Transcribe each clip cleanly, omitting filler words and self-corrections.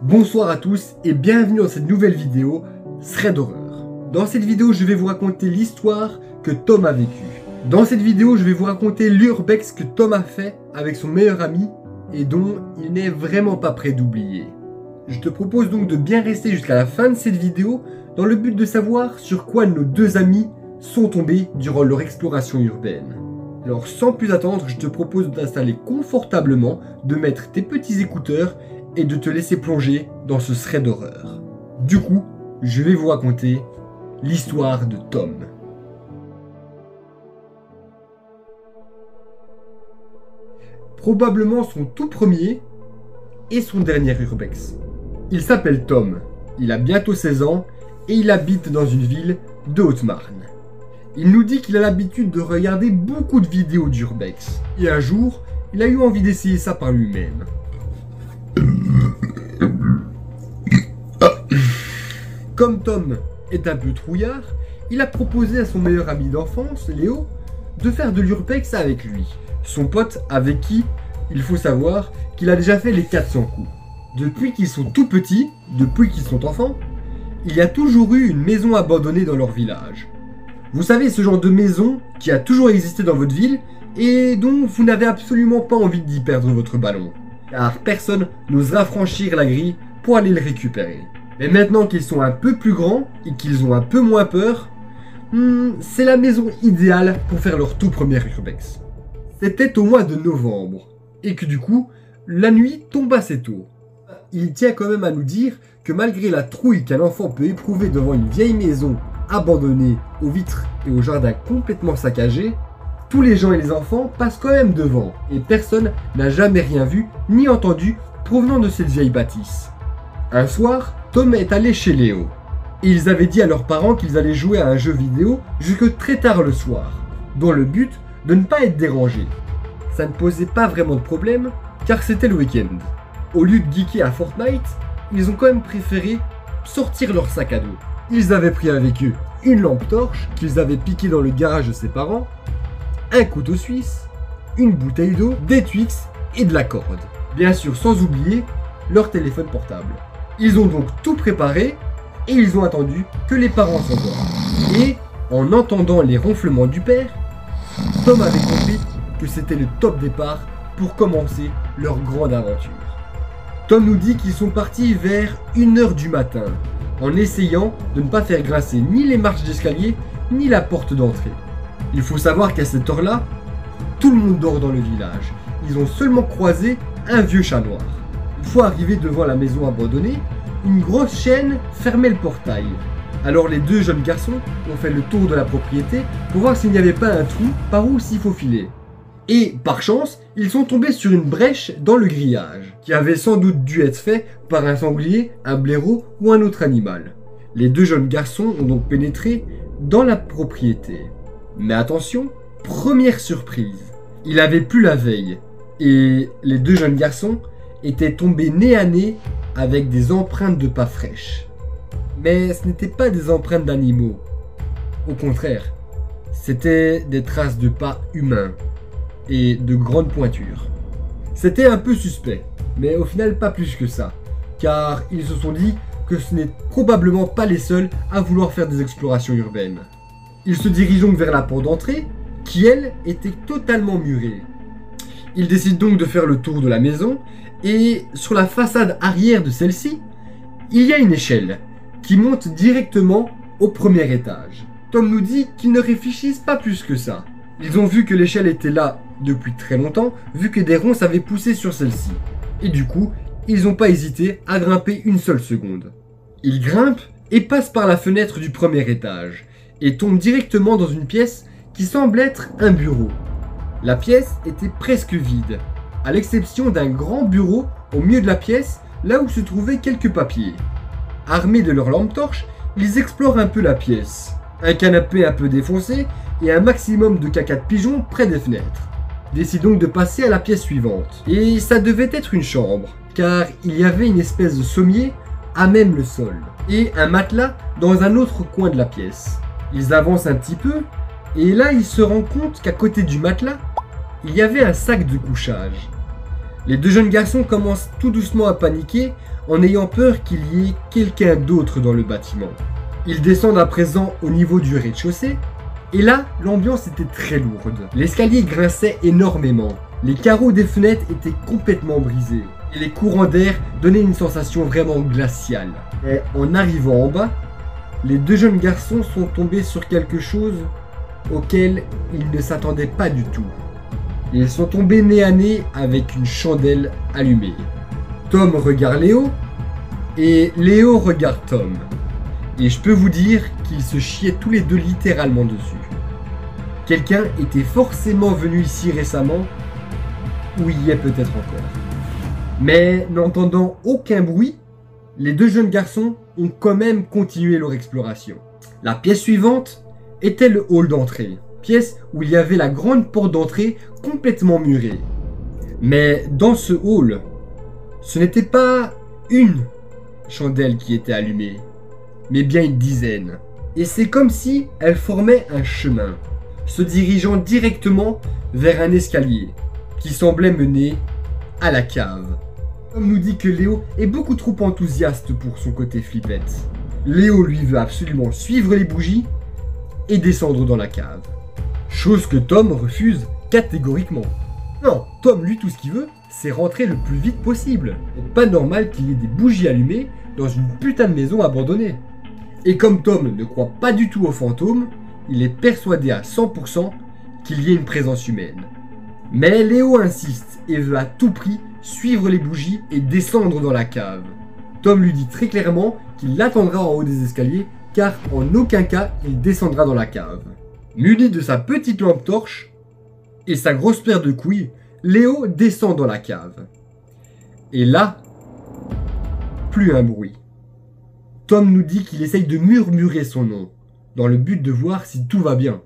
Bonsoir à tous et bienvenue dans cette nouvelle vidéo Thread d'horreur. Dans cette vidéo, je vais vous raconter l'histoire que Tom a vécue. Dans cette vidéo, je vais vous raconter l'urbex que Tom a fait avec son meilleur ami et dont il n'est vraiment pas prêt d'oublier. Je te propose donc de bien rester jusqu'à la fin de cette vidéo dans le but de savoir sur quoi nos deux amis sont tombés durant leur exploration urbaine. Alors sans plus attendre, je te propose de t'installer confortablement, de mettre tes petits écouteurs et de te laisser plonger dans ce thread d'horreur. Du coup, je vais vous raconter l'histoire de Tom. Probablement son tout premier et son dernier urbex. Il s'appelle Tom, il a bientôt 16 ans et il habite dans une ville de Haute-Marne. Il nous dit qu'il a l'habitude de regarder beaucoup de vidéos d'urbex. Et un jour, il a eu envie d'essayer ça par lui-même. Comme Tom est un peu trouillard, il a proposé à son meilleur ami d'enfance, Léo, de faire de l'urbex avec lui. Son pote avec qui, il faut savoir, qu'il a déjà fait les 400 coups. Depuis qu'ils sont tout petits, depuis qu'ils sont enfants, il y a toujours eu une maison abandonnée dans leur village. Vous savez, ce genre de maison qui a toujours existé dans votre ville et dont vous n'avez absolument pas envie d'y perdre votre ballon. Car personne n'osera franchir la grille pour aller le récupérer. Mais maintenant qu'ils sont un peu plus grands et qu'ils ont un peu moins peur, c'est la maison idéale pour faire leur tout premier urbex. C'était au mois de novembre et que du coup, la nuit tombe assez tôt. Il tient quand même à nous dire que malgré la trouille qu'un enfant peut éprouver devant une vieille maison abandonnée aux vitres et au jardin complètement saccagé, tous les gens et les enfants passent quand même devant et personne n'a jamais rien vu ni entendu provenant de cette vieille bâtisse. Un soir, Tom est allé chez Léo et ils avaient dit à leurs parents qu'ils allaient jouer à un jeu vidéo jusque très tard le soir, dans le but de ne pas être dérangés. Ça ne posait pas vraiment de problème car c'était le week-end. Au lieu de geeker à Fortnite, ils ont quand même préféré sortir leur sac à dos. Ils avaient pris avec eux une lampe torche qu'ils avaient piquée dans le garage de ses parents, un couteau suisse, une bouteille d'eau, des Twix et de la corde. Bien sûr sans oublier leur téléphone portable. Ils ont donc tout préparé et ils ont attendu que les parents s'endorment. Et en entendant les ronflements du père, Tom avait compris que c'était le top départ pour commencer leur grande aventure. Tom nous dit qu'ils sont partis vers 1h du matin, en essayant de ne pas faire grincer ni les marches d'escalier, ni la porte d'entrée. Il faut savoir qu'à cette heure-là, tout le monde dort dans le village. Ils ont seulement croisé un vieux chat noir. Une fois arrivés devant la maison abandonnée, une grosse chaîne fermait le portail. Alors les deux jeunes garçons ont fait le tour de la propriété pour voir s'il n'y avait pas un trou par où s'y faufiler. Et, par chance, ils sont tombés sur une brèche dans le grillage, qui avait sans doute dû être fait par un sanglier, un blaireau ou un autre animal. Les deux jeunes garçons ont donc pénétré dans la propriété. Mais attention, première surprise, il avait plu la veille, et les deux jeunes garçons étaient tombés nez à nez avec des empreintes de pas fraîches. Mais ce n'étaient pas des empreintes d'animaux. Au contraire, c'était des traces de pas humains et de grandes pointures. C'était un peu suspect, mais au final pas plus que ça, car ils se sont dit que ce n'est probablement pas les seuls à vouloir faire des explorations urbaines. Ils se dirigent donc vers la porte d'entrée, qui elle était totalement murée. Ils décident donc de faire le tour de la maison, et sur la façade arrière de celle-ci, il y a une échelle qui monte directement au premier étage. Tom nous dit qu'ils ne réfléchissent pas plus que ça. Ils ont vu que l'échelle était là depuis très longtemps, vu que des ronces avaient poussé sur celle-ci. Et du coup, ils n'ont pas hésité à grimper une seule seconde. Ils grimpent et passent par la fenêtre du premier étage, et tombent directement dans une pièce qui semble être un bureau. La pièce était presque vide, à l'exception d'un grand bureau au milieu de la pièce, là où se trouvaient quelques papiers. Armés de leur lampe torche, ils explorent un peu la pièce. Un canapé un peu défoncé et un maximum de caca de pigeons près des fenêtres. Décident donc de passer à la pièce suivante. Et ça devait être une chambre, car il y avait une espèce de sommier à même le sol, et un matelas dans un autre coin de la pièce. Ils avancent un petit peu, et là ils se rendent compte qu'à côté du matelas, il y avait un sac de couchage. Les deux jeunes garçons commencent tout doucement à paniquer en ayant peur qu'il y ait quelqu'un d'autre dans le bâtiment. Ils descendent à présent au niveau du rez-de-chaussée et là, l'ambiance était très lourde. L'escalier grinçait énormément, les carreaux des fenêtres étaient complètement brisés et les courants d'air donnaient une sensation vraiment glaciale. Et en arrivant en bas, les deux jeunes garçons sont tombés sur quelque chose auquel ils ne s'attendaient pas du tout. Ils sont tombés nez à nez avec une chandelle allumée. Tom regarde Léo et Léo regarde Tom. Et je peux vous dire qu'ils se chiaient tous les deux littéralement dessus. Quelqu'un était forcément venu ici récemment, ou y est peut-être encore. Mais n'entendant aucun bruit, les deux jeunes garçons ont quand même continué leur exploration. La pièce suivante était le hall d'entrée. Pièce où il y avait la grande porte d'entrée complètement murée. Mais dans ce hall, ce n'était pas une chandelle qui était allumée, mais bien une dizaine. Et c'est comme si elle formait un chemin, se dirigeant directement vers un escalier qui semblait mener à la cave. Tom nous dit que Léo est beaucoup trop enthousiaste pour son côté flippette. Léo lui veut absolument suivre les bougies et descendre dans la cave. Chose que Tom refuse catégoriquement. Non, Tom lui tout ce qu'il veut, c'est rentrer le plus vite possible. C'est pas normal qu'il y ait des bougies allumées dans une putain de maison abandonnée. Et comme Tom ne croit pas du tout aux fantômes, il est persuadé à 100% qu'il y ait une présence humaine. Mais Léo insiste et veut à tout prix suivre les bougies et descendre dans la cave. Tom lui dit très clairement qu'il l'attendra en haut des escaliers car en aucun cas il descendra dans la cave. Muni de sa petite lampe torche et sa grosse paire de couilles, Léo descend dans la cave. Et là, plus un bruit. Tom nous dit qu'il essaye de murmurer son nom, dans le but de voir si tout va bien.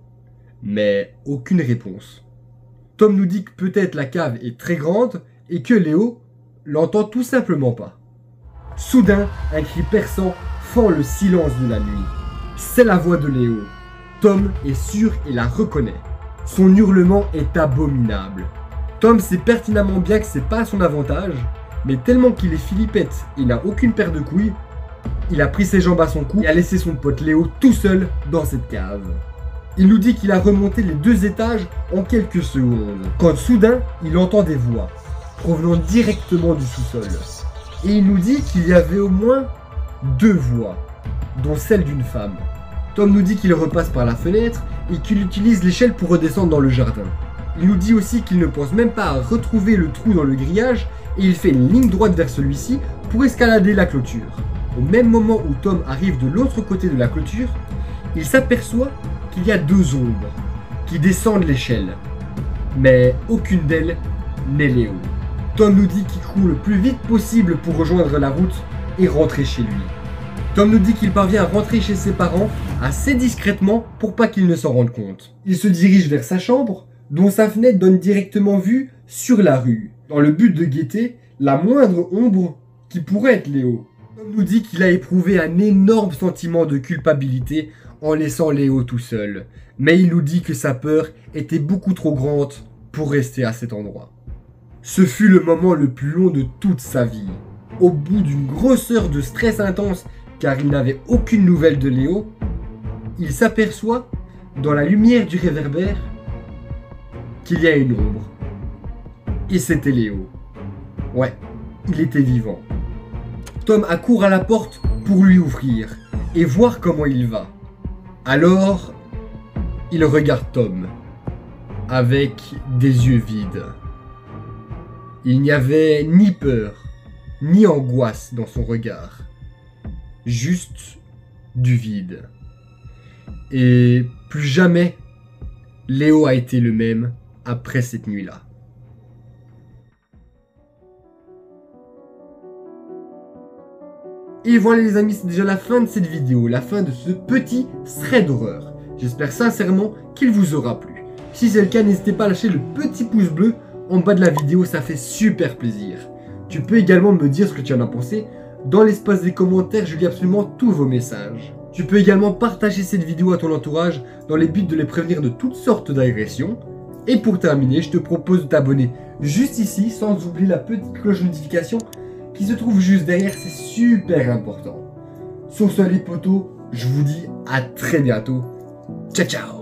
Mais aucune réponse. Tom nous dit que peut-être la cave est très grande et que Léo l'entend tout simplement pas. Soudain, un cri perçant fend le silence de la nuit. C'est la voix de Léo. Tom est sûr et la reconnaît. Son hurlement est abominable. Tom sait pertinemment bien que c'est pas à son avantage, mais tellement qu'il est flippette et n'a aucune paire de couilles, il a pris ses jambes à son cou et a laissé son pote Léo tout seul dans cette cave. Il nous dit qu'il a remonté les 2 étages en quelques secondes, quand soudain il entend des voix provenant directement du sous-sol. Et il nous dit qu'il y avait au moins 2 voix, dont celle d'une femme. Tom nous dit qu'il repasse par la fenêtre et qu'il utilise l'échelle pour redescendre dans le jardin. Il nous dit aussi qu'il ne pense même pas à retrouver le trou dans le grillage et il fait une ligne droite vers celui-ci pour escalader la clôture. Au même moment où Tom arrive de l'autre côté de la clôture, il s'aperçoit qu'il y a 2 ombres qui descendent l'échelle. Mais aucune d'elles n'est Léo. Tom nous dit qu'il court le plus vite possible pour rejoindre la route et rentrer chez lui. Tom nous dit qu'il parvient à rentrer chez ses parents assez discrètement pour pas qu'ils ne s'en rendent compte. Il se dirige vers sa chambre, dont sa fenêtre donne directement vue sur la rue, dans le but de guetter la moindre ombre qui pourrait être Léo. Tom nous dit qu'il a éprouvé un énorme sentiment de culpabilité en laissant Léo tout seul, mais il nous dit que sa peur était beaucoup trop grande pour rester à cet endroit. Ce fut le moment le plus long de toute sa vie. Au bout d'une grosse heure de stress intense car il n'avait aucune nouvelle de Léo, il s'aperçoit, dans la lumière du réverbère, qu'il y a une ombre. Et c'était Léo. Ouais, il était vivant. Tom accourt à la porte pour lui ouvrir et voir comment il va. Alors, il regarde Tom, avec des yeux vides. Il n'y avait ni peur, ni angoisse dans son regard. Juste du vide. Et plus jamais, Léo a été le même après cette nuit-là. Et voilà les amis, c'est déjà la fin de cette vidéo, la fin de ce petit thread d'horreur. J'espère sincèrement qu'il vous aura plu. Si c'est le cas, n'hésitez pas à lâcher le petit pouce bleu en bas de la vidéo, ça fait super plaisir. Tu peux également me dire ce que tu en as pensé dans l'espace des commentaires, je lis absolument tous vos messages. Tu peux également partager cette vidéo à ton entourage dans le but de les prévenir de toutes sortes d'agressions. Et pour terminer, je te propose de t'abonner juste ici, sans oublier la petite cloche de notification qui se trouve juste derrière, c'est super important. Sur ce les potos, je vous dis à très bientôt. Ciao ciao.